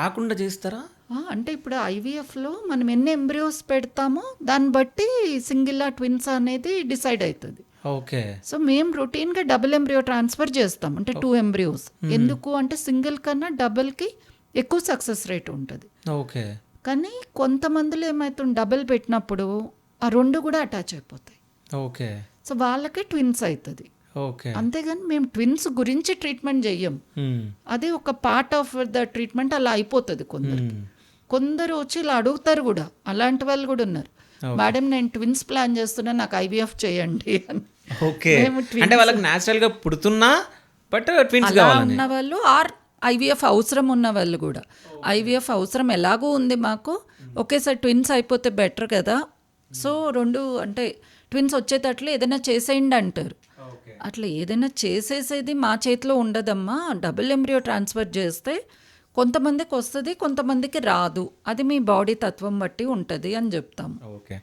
రాకుండా చేస్తారా? అంటే ఇప్పుడు ఐవీఎఫ్లో మనం ఎన్ని ఎంబ్రియోస్ పెడతామో దాన్ని బట్టి సింగిల్ ట్విన్స్ అనేది డిసైడ్ అవుతుంది. ఓకే. సో మేము రొటీన్గా డబుల్ ఎంబ్రియో ట్రాన్స్ఫర్ చేస్తాం, అంటే 2 ఎంబ్రియోస్. ఎందుకు అంటే సింగిల్ కన్నా డబుల్కి ఎక్కువ సక్సెస్ రేట్ ఉంటుంది. ఓకే. కానీ కొంతమందిలో ఏమవుతుంది, డబుల్ పెట్టినప్పుడు ఆ 2 కూడా అటాచ్ అయిపోతాయి. ఓకే. సో వాళ్ళకే ట్విన్స్ అవుతుంది. ఓకే. అంతేగాని మేము ట్విన్స్ గురించి ట్రీట్మెంట్ చెయ్యం. అది ఒక పార్ట్ ఆఫ్ ద ట్రీట్మెంట్ అలా అయిపోతుంది. కొందరు వచ్చి ఇలా అడుగుతారు కూడా, అలాంటి వాళ్ళు కూడా ఉన్నారు. మేడం నేను ట్విన్స్ ప్లాన్ చేస్తున్నా, నాకు ఐవీఎఫ్ చేయండి అని. ఓకే. అంటే వాళ్ళకి న్యాచురల్ గా పుడుతున్నా బట్ ట్విన్స్ కావాలని ఉన్న వాళ్ళు ఆర్ ఐవీఎఫ్ అవసరం ఉన్న వాళ్ళు కూడా. ఐవీఎఫ్ అవసరం ఎలాగూ ఉంది మాకు, ఒకేసారి ట్విన్స్ అయిపోతే బెటర్ కదా, సో 2 అంటే ట్విన్స్ వచ్చేటట్లు ఏదైనా చేసేయండి అంటారు. అట్లా ఏదైనా చేసేసేది మా చేతిలో ఉండదమ్మా. డబుల్ ఎంబ్రియో ట్రాన్స్ఫర్ చేస్తే కొంతమందికి వస్తుంది, కొంతమందికి రాదు. అది మీ బాడీ తత్వం బట్టి ఉంటుంది అని చెప్తాము. ఓకే.